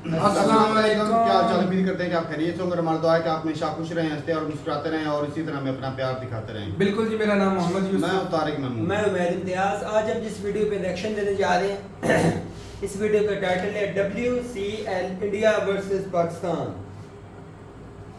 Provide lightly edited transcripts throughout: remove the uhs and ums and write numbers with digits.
अस्सलाम वालेकुम, क्या चाल उम्मीद करते हैं कि आप खैरियत से होंगे। हमारा दुआ है कि आप हमेशा खुश रहें, हंसते और मुस्कुराते रहें और इसी तरह हमें अपना प्यार दिखाते रहें। बिल्कुल जी, मेरा नाम मोहम्मद यूसुफ, मैं तारिक महमूद, मैं उमैद इम्तियाज। आज हम जिस वीडियो पे रिएक्शन देने जा रहे हैं इस वीडियो का टाइटल है WCL इंडिया वर्सेस पाकिस्तान।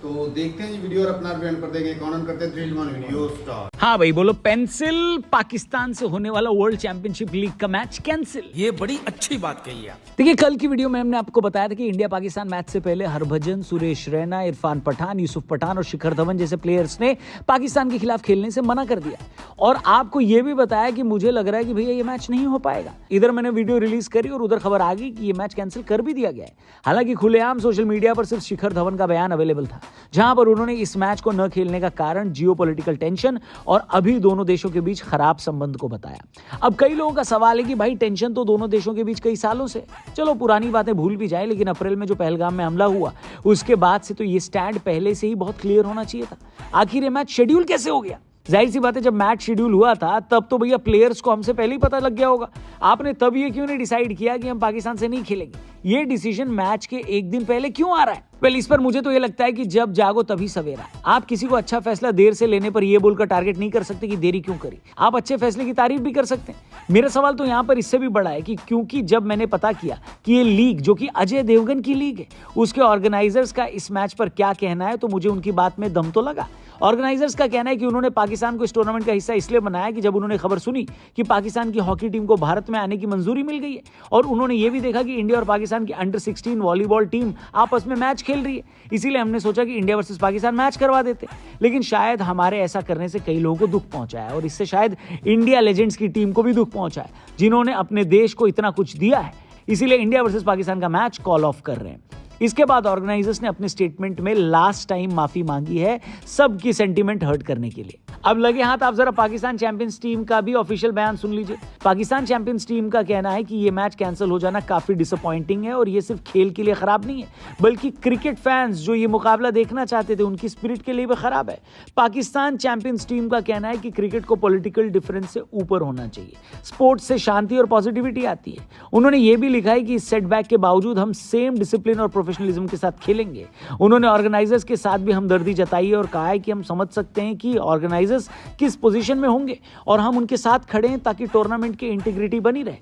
तो देखते हैं जी वीडियो और अपना रिव्यू कर देंगे। कौन करते हैं 3 2 1 वीडियो स्टार्ट। हाँ भाई बोलो, पेंसिल पाकिस्तान से होने वाला वर्ल्ड चैंपियनशिप लीग का मैच कैंसिल। ये बड़ी अच्छी बात कही आप। देखिए, कल की वीडियो में हमने आपको बताया था कि इंडिया पाकिस्तान मैच से पहले हरभजन, सुरेश रैना, इरफान पठान, यूसुफ पठान और शिखर धवन जैसे प्लेयर्स ने पाकिस्तान के खिलाफ खेलने से मना कर दिया। और आपको यह भी बताया कि मुझे लग रहा है कि भैया ये मैच नहीं हो पाएगा। इधर मैंने वीडियो रिलीज करी और उधर खबर आ गई कि ये मैच कैंसिल कर भी दिया गया है। हालांकि खुलेआम सोशल मीडिया पर सिर्फ शिखर धवन का बयान अवेलेबल था, जहां पर उन्होंने इस मैच को न खेलने का कारण जियोपॉलिटिकल टेंशन और अभी दोनों देशों के बीच खराब संबंध को बताया। अब कई लोगों का सवाल है कि भाई टेंशन तो दोनों देशों के बीच कई सालों से, चलो पुरानी बातें भूल भी जाए, लेकिन अप्रैल में जो पहलगाम में हमला हुआ उसके बाद से तो ये स्टैंड पहले से ही बहुत क्लियर होना चाहिए था। आखिर ये मैच शेड्यूल कैसे हो गया? जाहिर सी बात है, जब मैच शेड्यूल हुआ था तब तो भैया प्लेयर्स को हमसे पहले ही पता लग गया होगा। आपने तब ये क्यों नहीं डिसाइड किया कि हम पाकिस्तान से नहीं खेलेंगे? ये डिसीजन मैच के एक दिन पहले क्यों आ रहा है? वेल, इस पर मुझे तो ये लगता है कि जब जागो तभी सवेरा। आप किसी को अच्छा फैसला देर से लेने पर ये बोलकर टारगेट नहीं कर सकते कि देरी क्यों करी। आप अच्छे फैसले की तारीफ भी कर सकते हैं। मेरा सवाल तो यहाँ पर इससे भी बड़ा है कि क्योंकि जब मैंने पता किया कि ये लीग जो कि अजय देवगन की लीग है, उसके ऑर्गेनाइजर्स का इस मैच पर क्या कहना है, तो मुझे उनकी बात में दम तो लगा। ऑर्गेनाइजर्स का कहना है कि उन्होंने पाकिस्तान को इस टूर्नामेंट का हिस्सा इसलिए बनाया कि जब उन्होंने खबर सुनी कि पाकिस्तान की हॉकी टीम को भारत में आने की मंजूरी मिल गई है और उन्होंने ये भी देखा कि इंडिया और पाकिस्तान की अंडर 16 वॉलीबॉल टीम आपस में मैच खेल रही है, इसीलिए हमने सोचा कि इंडिया वर्सेस पाकिस्तान मैच करवा देते। लेकिन शायद हमारे ऐसा करने से कई लोगों को दुख पहुंचा है और इससे शायद इंडिया लेजेंड्स की टीम को भी दुख पहुंचा है, जिन्होंने अपने देश को इतना कुछ दिया है। इसीलिए इंडिया वर्सेस पाकिस्तान का मैच कॉल ऑफ कर रहे हैं। इसके बाद ऑर्गेनाइजर्स ने अपने स्टेटमेंट में लास्ट टाइम माफी मांगी है सबकी सेंटीमेंट हर्ट करने के लिए। अब लगे हाथ आप जरा पाकिस्तान चैंपियंस टीम का भी ऑफिशियल बयान सुन लीजिए। पाकिस्तान चैंपियंस टीम का कहना है कि ये मैच कैंसिल हो जाना काफी डिसअपॉइंटिंग है और ये सिर्फ खेल के लिए खराब नहीं है, बल्कि क्रिकेट फैंस जो ये मुकाबला देखना चाहते थे उनकी स्पिरिट के लिए भी खराब है। पाकिस्तान चैंपियंस टीम का कहना है कि क्रिकेट को पॉलिटिकल डिफरेंस से ऊपर होना चाहिए, स्पोर्ट्स से शांति और पॉजिटिविटी आती है। उन्होंने ये भी लिखा है कि इस सेटबैक के बावजूद हम सेम डिसिप्लिन और प्रोफेशनलिज्म के साथ खेलेंगे। उन्होंने ऑर्गेनाइजर्स के साथ भी हमदर्दी जताई और कहा है कि हम समझ सकते हैं कि ऑर्गेनाइजर्स किस पोजीशन में होंगे और हम उनके साथ खड़े हैं ताकि टूर्नामेंट की इंटीग्रिटी बनी रहे।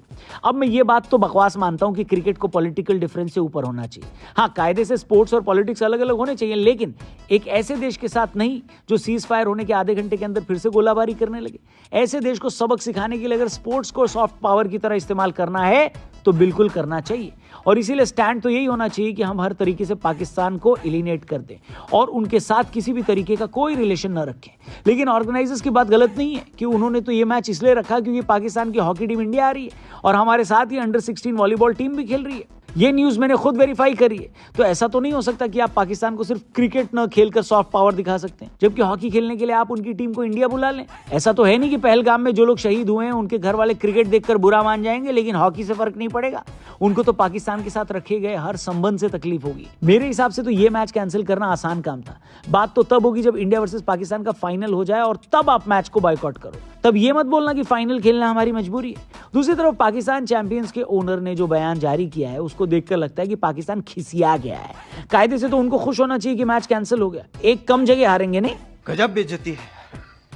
अब मैं ये बात तो बकवास मानता हूं कि क्रिकेट को पॉलिटिकल डिफरेंस से ऊपर होना चाहिए। हाँ, कायदे से स्पोर्ट्स और पॉलिटिक्स अलग अलग होने चाहिए, लेकिन एक ऐसे देश के साथ नहीं जो सीज फायर होने के आधे घंटे के अंदर फिर से गोलाबारी करने लगे। ऐसे देश को सबक सिखाने के लिए अगर स्पोर्ट्स को सॉफ्ट पावर की तरह इस्तेमाल करना है तो बिल्कुल करना चाहिए। और इसीलिए स्टैंड तो यही होना चाहिए कि हम हर तरीके से पाकिस्तान को एलिमिनेट कर दें और उनके साथ किसी भी तरीके का कोई रिलेशन न रखें। लेकिन ऑर्गेनाइजर्स की बात गलत नहीं है कि उन्होंने तो ये मैच इसलिए रखा क्योंकि पाकिस्तान की हॉकी टीम इंडिया आ रही है और हमारे साथ ही अंडर 16 वॉलीबॉल टीम भी खेल रही है। ये न्यूज़ मैंने खुद वेरीफाई करी है। तो ऐसा तो नहीं हो सकता कि आप पाकिस्तान को सिर्फ क्रिकेट न खेलकर सॉफ्ट पावर दिखा सकते हैं, जबकि हॉकी खेलने के लिए आप उनकी टीम को इंडिया बुला लें। ऐसा तो है नहीं कि पहलगाम में जो लोग शहीद हुए हैं उनके घर वाले क्रिकेट देखकर बुरा मान जाएंगे लेकिन हॉकी से फर्क नहीं पड़ेगा। उनको तो पाकिस्तान के साथ रखे गए हर संबंध से तकलीफ होगी। मेरे हिसाब से तो ये मैच कैंसिल करना आसान काम था। बात तो तब होगी जब इंडिया वर्सेस पाकिस्तान का फाइनल हो जाए और तब आप मैच को बायकॉट करो। तब ये मत बोलना कि फाइनल खेलना हमारी मजबूरी है। दूसरी तरफ पाकिस्तान चैंपियंस के ओनर ने जो बयान जारी किया है उसको देखकर लगता है कि पाकिस्तान खिसिया गया है। कायदे से तो उनको खुश होना चाहिए कि मैच कैंसिल हो गया, एक कम जगह हारेंगे नहीं। गजब बेइज्जती है।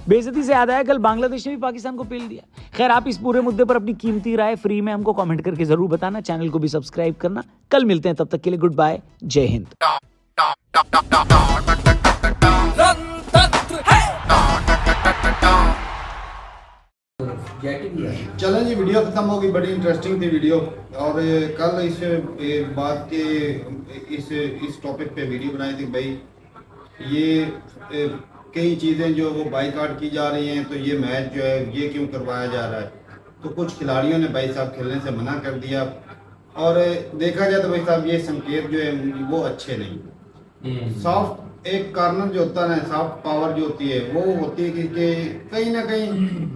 बेइज्जती से याद आया, कल बांग्लादेश ने भी पाकिस्तान को पेल दिया। खैर, आप इस पूरे मुद्दे पर अपनी कीमती राय फ्री में हमको कमेंट करके जरूर बताना। चैनल को भी सब्सक्राइब करना। कल मिलते हैं, तब तक के लिए गुड बाय, जय हिंद। चलें जी, वीडियो खत्म हो गई। बड़ी इंटरेस्टिंग थी वीडियो और कल इस बात के इस टॉपिक पे वीडियो बनाई थी। भाई ये कई चीज़ें जो वो बाइकआउट की जा रही हैं, तो ये मैच जो है ये क्यों करवाया जा रहा है। तो कुछ खिलाड़ियों ने भाई साहब खेलने से मना कर दिया और देखा जाए तो भाई साहब ये संकेत जो है वो अच्छे नहीं। सॉफ्ट एक कार्नर जो होता है ना, सॉफ्ट पावर जो होती है वो होती है कि कहीं ना कहीं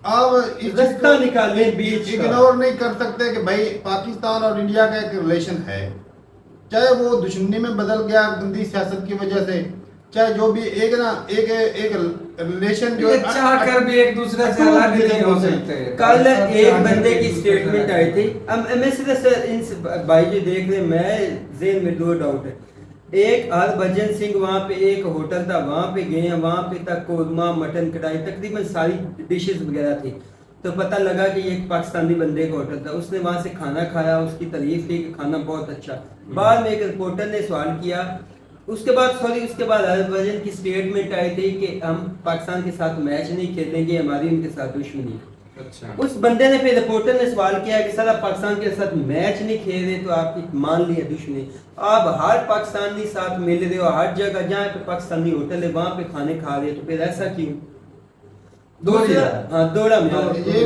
अब रास्ता निकाले बीच का। इग्नोर नहीं कर सकते कि भाई पाकिस्तान और इंडिया का एक रिलेशन है, चाहे वो दुश्मनी में बदल गया गंदी सियासत की वजह से, चाहे जो भी एक रिलेशन जो ये चाह कर भी एक दूसरे से अलग नहीं हो सकते। कल एक बंदे की स्टेटमेंट आई थी। अब मैं सीधा सर इन भाई जी देख रहे, मैं जेन में दो डाउट है। एक हरभजन सिंह वहाँ पे एक होटल था, वहाँ पे गए हैं, वहाँ पे तक कोरमा मटन कढ़ाई तकरीबन सारी डिशेस वगैरह थी। तो पता लगा कि ये एक पाकिस्तानी बंदे का होटल था, उसने वहाँ से खाना खाया, उसकी तारीफ की कि खाना बहुत अच्छा। बाद में एक रिपोर्टर ने सवाल किया, उसके बाद हरभजन की स्टेटमेंट आई थी कि हम पाकिस्तान के साथ मैच नहीं खेलेंगे, हमारी उनके साथ दुश्मनी। अच्छा। उस बंदे ने फिर रिपोर्टर ने सवाल किया कि सर आप पाकिस्तान के साथ मैच नहीं खेल रहे तो आपकी मान लिया दुश्मनी, आप हर पाकिस्तानी साथ मिल रहे हो, हर जगह जहाँ पे पाकिस्तानी होटल है वहाँ पे खाने खा रहे हो, तो फिर ऐसा क्यों?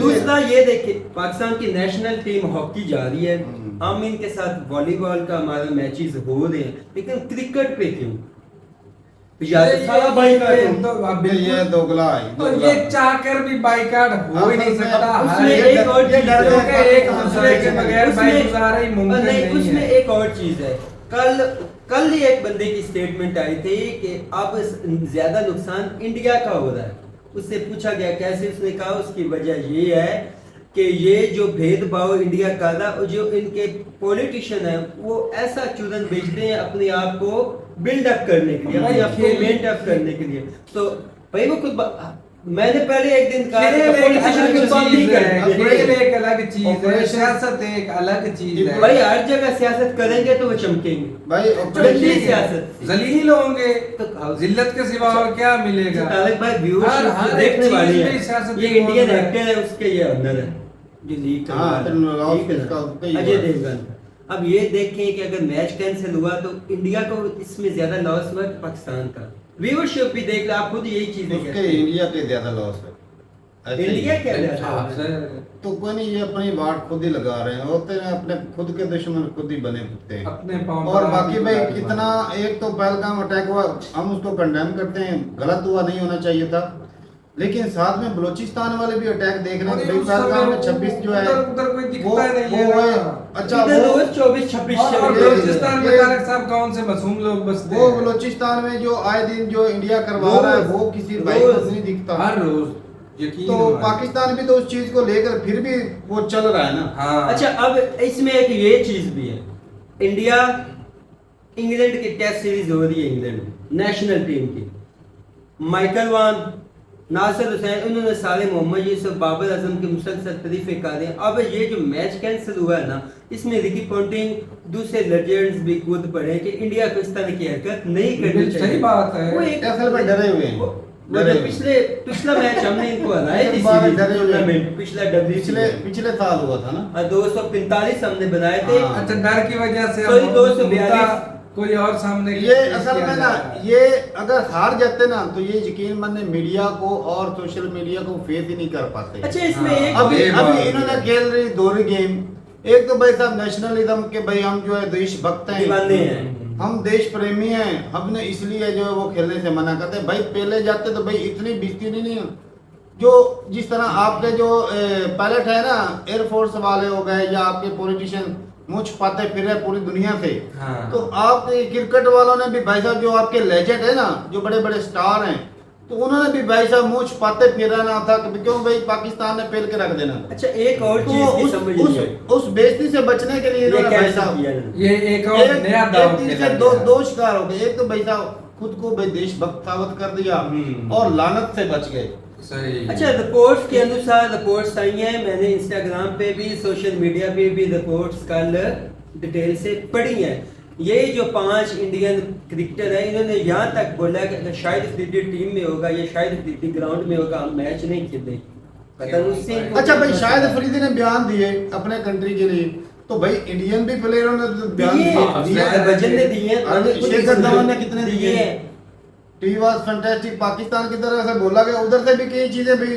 दूसरा ये देखिए, पाकिस्तान की नेशनल टीम हॉकी जा रही है, हम इनके साथ वॉलीबॉल का हमारा मैचेस हो रहे हैं, लेकिन क्रिकेट पे क्यों? ये दोगला है, तो ये चाह कर भी बाइकाट हो ही नहीं सकता। उसमें एक और चीज है, एक दूसरे के बगैर भाई गुजारा ही मुमकिन नहीं है। उसमें एक और चीज है, कल ही एक बंदे की स्टेटमेंट आई थी कि अब ज्यादा नुकसान इंडिया का हो रहा है। उससे पूछा गया कैसे, उसने कहा उसकी वजह ये है कि ये जो भेदभाव इंडिया का था, और जो इनके पॉलिटिशियन है वो ऐसा चूरन बेचते हैं अपने आप को बिल्डअप करने के लिए, अपने आप को मेंटेन करने के लिए। तो भाई वो खुद मैंने पहले एक दिन कहा पॉलिटिशियन की बात नहीं करते, खेल एक अलग चीज है, सियासत एक अलग चीज है। भाई हर जगह सियासत करेंगे तो वो चमकेंगे भाई, चमकी सियासत जलील होंगे तो जिल्लत के सिवा और क्या मिलेगा। तालिक भाई व्यूअर्स देखने वाले हैं, ये इंडियन एक्टर है, उसके ये अंदर है जो लीक कर रहा है अजय देवगन। अब ये देखें कि अगर मैच कैंसिल हुआ तो इंडिया को इसमें ज्यादा लॉस हुआ कि पाकिस्तान का? व्यूअरशिप भी देख लो आप खुद, यही चीजें उसके इंडिया के ज्यादा लॉस है। इंडिया क्या तो कोई नहीं, ये अपनी वाट खुद ही लगा रहे हैं, होते हैं अपने खुद के दुश्मन खुद ही बने फिरते हैं अपने पाँव और पर बाकी हाथ भाई डाल कितना, एक तो पहलगाम अटैक हुआ, हम उसको कंडेम करते हैं, गलत हुआ, नहीं होना चाहिए था, लेकिन साथ में बलूचिस्तान वाले भी अटैक देख रहे हैं। पहलगाम में 26 जो है उधर कोई दिखता नहीं वो है। अच्छा, वो 24-26 और बलूचिस्तान में तारक साहब कौन से मासूम लोग बसते हैं? वो बलूचिस्तान में जो आए दिन जो इंडिया करवा रहा है वो किसी भाई को नहीं दिखता। हर रोज तो पाकिस्तान भी तो उस चीज को लेकर फिर भी वो चल रहा है ना। हाँ। अच्छा, अब इसमें एक ये चीज भी है, इंडिया इंग्लैंड की टेस्ट सीरीज हो रही है, इंग्लैंड में नेशनल टीम की, माइकल वान, नासिर हुसैन, उन्होंने साले मोहम्मद यूसुफ, बाबर आजम के मुसलसल तरीफे कर हैं। अब ये जो मैच कैंसिल हुआ है ना, इसमें रिकी पॉन्टिंग दूसरे लेजेंड्स भी कूद पड़े कि इंडिया को इस तरह की हरकत नहीं करनी चाहिए। सही बात है। वो एक असल में डरे हुए हैं, पिछला मैच हमने इनको हराया थी टूर्नामेंट, पिछले साल हुआ था ना, 245 हमने बनाए थे। अच्छा, डर की वजह से सॉरी 242 कोई और सामने ये असल में ना, ये अगर हार जाते ना तो ये यकीन माने मीडिया को और सोशल मीडिया को फेस ही नहीं कर पाते। अच्छा, इसमें एक अभी इन्होंने खेल रही दोहरी गेम, एक तो भाई साहब नेशनलिज्म के, भाई हम जो है देशभक्त हैं, दीवाने हैं, हम देश प्रेमी हैं, हमने इसलिए जो है वो खेलने से मना करते हैं। भाई पहले जाते तो भाई इतनी बेइज्जती नहीं है, जो जिस तरह आपके जो पायलट है ना, एयरफोर्स वाले हो गए या आपके पॉलिटिशियन मुँह छुपाते फिर रहे पूरी दुनिया से। हाँ। तो आप क्रिकेट वालों ने भी भाई साहब, जो आपके लेजेंड है ना, जो बड़े बड़े स्टार हैं, तो उन्होंने भी भाई साहब मुँह छुपाते फिर रहना था कि क्यों भाई पाकिस्तान ने फेल के रख देना। अच्छा, एक और तो चीज की समझ नहीं आई, उस बेइज्जती से बचने के लिए इन्होंने भाई साहब ये एक और नया दाव से दो शिकार हो गए। एक तो भाई साहब खुद को भाई देशभक्त साबित कर दिया और लानत से बच गए। सही। अच्छा, रिपोर्ट्स के अनुसार रिपोर्ट्स आई हैं, मैंने इंस्टाग्राम पे भी सोशल मीडिया पे भी रिपोर्ट्स कल डिटेल से पढ़ी हैं। ये जो 5 इंडियन क्रिकेटर हैं, इन्होंने यहाँ तक बोला कि अगर शायद अफरीदी टीम में होगा या शायद अफरीदी ग्राउंड में होगा, हम मैच नहीं खेलेंगे। पता नहीं उससे अच्छा भाई, शायद अफरीदी ने बयान दिए अपने कंट्री के लिए, तो भाई इंडियन भी प्लेयरों ने बयान दिए, हरभजन ने दिए, शिखर धवन ने कितने दिए हैं? टी वाज फैंटास्टिक, पाकिस्तान की तरफ से बोला गया, उधर से भी कई चीजें भी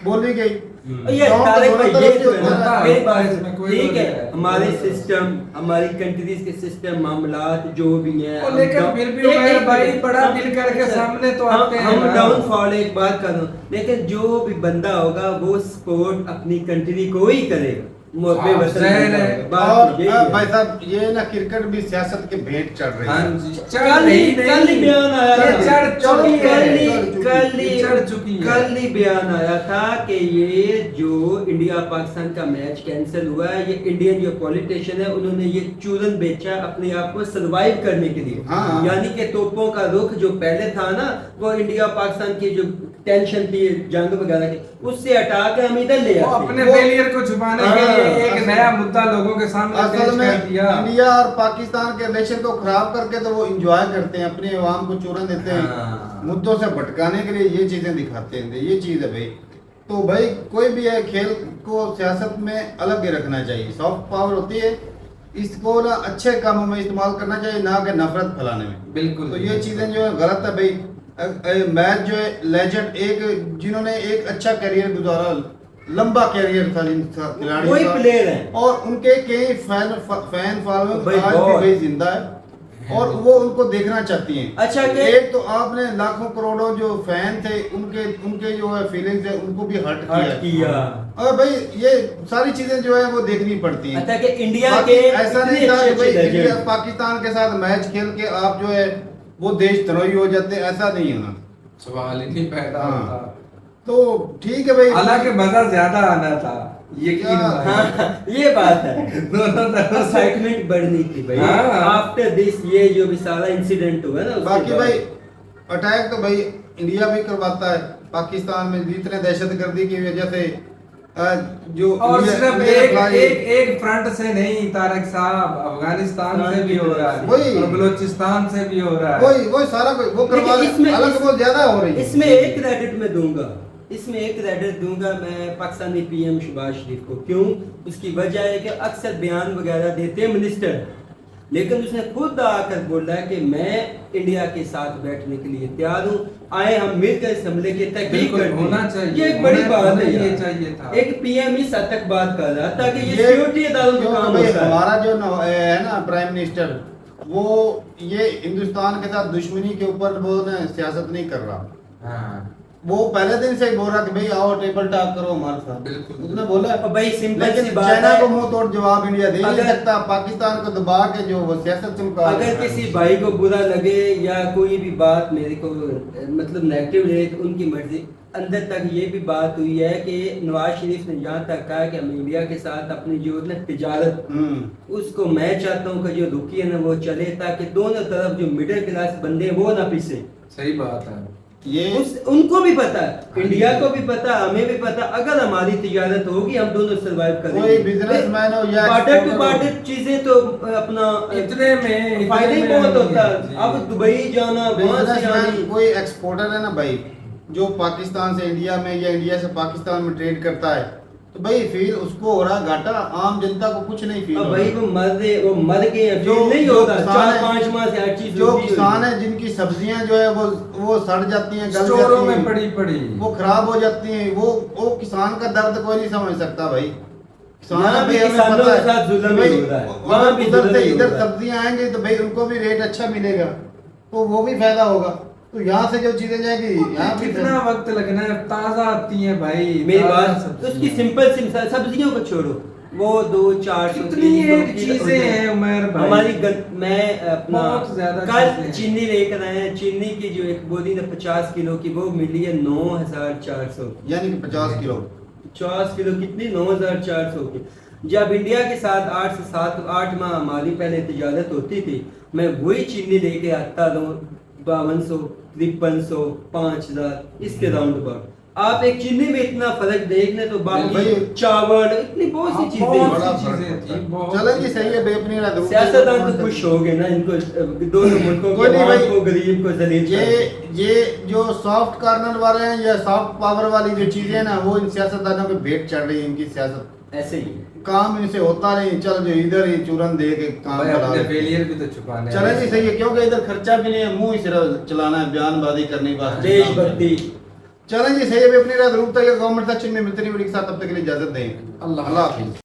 बोली गई। ये तारिक भाई, ये जो है ना, मेरी बात इसमें कोई ठीक है, नहीं है। हमारे सिस्टम, हमारी कंट्रीज के सिस्टम, मामलात जो भी हैं, और लेकिन फिर भी मेरे भाई बड़ा दिल करके सामने तो आते हैं। हम डाउनफॉल एक बात करूं, लेकिन जो भी बंदा होगा वो सपोर्ट अपनी कंट्री को ही करेगा, जहर है। और भाई साहब ये ना क्रिकेट भी सियासत के भेंट चढ़ रही हाँ है। जी, कल ही बयान आया ये था। चढ़ चुकी है। कल चुकी है। कल ही बयान आया था कि ये जो इंडिया पाकिस्तान का मैच कैंसिल हुआ है, ये इंडियन जो पॉलिटिशियन है उन्होंने ये चूरन बेचा अपने आप को सरवाइव करने के लिए। हाँ। यानी कि तोपों का रुख जो पहले था ना, वो इंडिया पाकिस्तान की जो टेंशन थी जंग वगैरह की, उससे हटा के हम इधर ले वो आते अपने हैं। फेलियर को छुपाने के लिए एक नया मुद्दा लोगों के सामने पेश असल में कर दिया। इंडिया और पाकिस्तान के रिलेशन को खराब करके तो वो एंजॉय करते हैं, अपने अवाम को चूरन देते हैं, हाँ। मुद्दों से भटकाने के लिए ये चीजें दिखाते हैं। ये चीज है भाई। तो भाई कोई भी है, खेल को सियासत में अलग ही रखना चाहिए। सॉफ्ट पावर होती है, इसको ना अच्छे कामों में इस्तेमाल करना चाहिए, ना कि नफरत फैलाने में। बिल्कुल। तो ये चीजें जो है गलत है भाई। मैच जो है लेजेंड, एक जिन्होंने एक अच्छा करियर गुजारा, लंबा करियर था जिन खिलाड़ी वही का, प्लेयर हैं। और उनके कई फैन फॉलोइंग भाई आज भी बहुत। भाई जिंदा है और वो उनको देखना चाहती हैं। अच्छा कि एक तो आपने लाखों करोड़ों जो फैन थे उनके उनके जो है फीलिंग्स है उनको भी हर्ट किया। और भाई ये सारी चीजें जो है वो देखनी पड़ती हैं। अच्छा कि इंडिया बाकी के ऐसा इतने नहीं था कि भाई अच्छे-अच्छे इंडिया legend। पाकिस्तान के साथ मैच खेल के आप जो है वो देशद्रोही हो जाते, ऐसा नहीं होना। सवाल ही नहीं पैदा हाँ। होता। तो ठीक है भाई। हालांकि मजा ज्यादा आना था, यकीन क्या? मानिए। हाँ, ये बात है। दोनों तरफ से एक्साइटमेंट बढ़नी थी भाई। हाँ। आफ्टर दिस ये जो भी सारा इंसिडेंट हुआ ना, उसके बाकी बाद। भाई अटैक तो भाई इंडिया भी करवाता है पाकिस्तान में, जितने दहशतगर्दी की वजह से जो और इंडिया- सिर्फ इंडिया एक अप्लाई- एक एक फ्रंट से नहीं तारक साहब, अफगानिस्तान से भी हो रहा है वही। और बलूचिस्तान से भी हो रहा है। वही सारा वो करवा लेकिन इसमें- हालांकि बहुत ज्यादा हो रही है। इसमें एक क्रेडिट मैं दूंगा, इसमें एक क्रेडिट दूंगा मैं पाकिस्तानी पीएम शहबाज शरीफ को। क्यों? उसकी वजह है कि अक्सर बयान वगैरह देते हैं मिनिस्टर, लेकिन उसने खुद आकर बोला कि मैं इंडिया के साथ बैठने के लिए तैयार हूँ, आए हम मिलकर इस हमले की तहकीक बिल्कुल, करते हैं। होना चाहिए। ये एक बड़ी होना- बात होना है ये यार। चाहिए था। एक पीएम इस हद तक बात कर रहा था कि ये ये सिक्योरिटी इदारों का क्यों काम भाई होता है। हमारा जो है ना प्राइम मिनिस्टर, वो ये हिंदुस्तान के साथ दुश्मनी के ऊपर वो ना सियासत नहीं कर रहा। हाँ, वो पहले दिन से ही बोल रहा कि भाई आओ टेबल टॉक करो हमारे साथ। बिल्कुल। उसने बोला। और भाई सिंपल लेकिन सी बात चाइना है, को मुंह तोड़ जवाब इंडिया दे नहीं अगर- सकता। पाकिस्तान को दबा के जो वो सियासत चमका रहा अगर है। किसी भाई को बुरा लगे या कोई भी बात मेरे को मतलब नेगेटिव लगे तो उनकी मर्जी। अंदर तक ये भी बात हुई है कि नवाज शरीफ ने यहाँ तक कहा कि हम इंडिया के साथ अपनी जो है ना तिजारत, उसको मैं चाहता हूँ कि जो रुकी है ना वो चले, ताकि दोनों तरफ जो मिडिल क्लास बंदे हैं वो ना पीछे। सही बात है। ये उनको भी पता है, इंडिया को भी पता, हमें भी पता, अगर हमारी तिजारत होगी हम दोनों सरवाइव करेंगे। कोई बिजनेसमैन हो या बार्डर टू exporter हो। बार्डर चीजें तो अपना इतने में फायदा ही इतने में बहुत होता जी। है। अब दुबई जाना, वहां से बिजनेसमैन आनी, कोई एक्सपोर्टर है ना भाई, जो पाकिस्तान से इंडिया में या इंडिया से पाकिस्तान में ट्रेड करता है, तो भाई फील उसको हो रहा घाटा, आम जनता को कुछ नहीं फील अब हो भाई रहा। वो मर गए हैं, जो- फील नहीं जो होता। किसान 4-5 माह से हर चीज जो रुकी हुई किसान है जिनकी सब्जियां जो है वो सड़ जाती हैं, गल स्टोरों जाती में हैं, पड़ी पड़ी वो खराब हो जाती हैं। वो किसान का दर्द कोई नहीं समझ सकता भाई। किसान यहाँ भी हमें किसानों पता के है साथ जुल्म भाई, ही हो रहा है। अगर वहाँ भी उधर जुल्म से ही हो इधर रहा है। सब्जियां आएंगी तो भाई उनको भी रेट अच्छा मिलेगा, तो वो भी फायदा होगा। तो यहाँ से जो चीजें जाएगी यहाँ भी कितना वक्त लगना है, ताजा आती है भाई। मेरी ताजा बात सब्जियां। उसकी सिंपल सब्जियों को छोड़ो, वो 200-400 कितनी एक चीजें हैं उमर भाई। हमारी मैं अपना बहुत ज्यादा कल चीजें हैं। चीनी लेकर आए हैं। चीनी की जो एक बोरी है 50 किलो की, वो मिली है 9400। यानी कि 50 किलो 50 किलो कितनी? 9400 की। जब इंडिया के साथ 8 से 7-8 माह हमारी पहले तिजारत होती थी, मैं वही चीनी लेके आता था 5200, 5300, 5000 इसके राउंड अबाउट। आप एक चीनी में इतना फर्क देख लें तो बाकी भाई- चावल इतनी बहुत सी चीजें बहुत हैं। बड़ा सी फर्क चीजें होता थी, है। बहुत चलो जी सही है बेपनी ना दूर सियासतदान तो खुश हो गए ना, इनको दोनों मुल्कों कोई के नहीं अवाम भाई, को, गरीब को जलील कर दिया। ये जो सॉफ्ट कॉर्नर वाले हैं या सॉफ्ट पावर वाली जो चीजें हैं ना, वो इन सियासतदानों पे भेंट चढ़ रही है। इनकी सियासत ऐसे ही काम इनसे होता नहीं, चल जो इधर ही चूरन दे के काम भाई करा अपने लेते हैं। फेलियर भी तो छुपाने चले हैं। जी सही है, क्योंकि इधर खर्चा भी नहीं है, मुंह ही सिर्फ चलाना है, बयानबाजी करनी बात देशभक्ति। चलें जी सही है, अपनी रात रूप तक गवर्नमेंट सेक्शन में मिलते नहीं, तब तक के लिए इजाजत दें। अल्लाह हाफिज।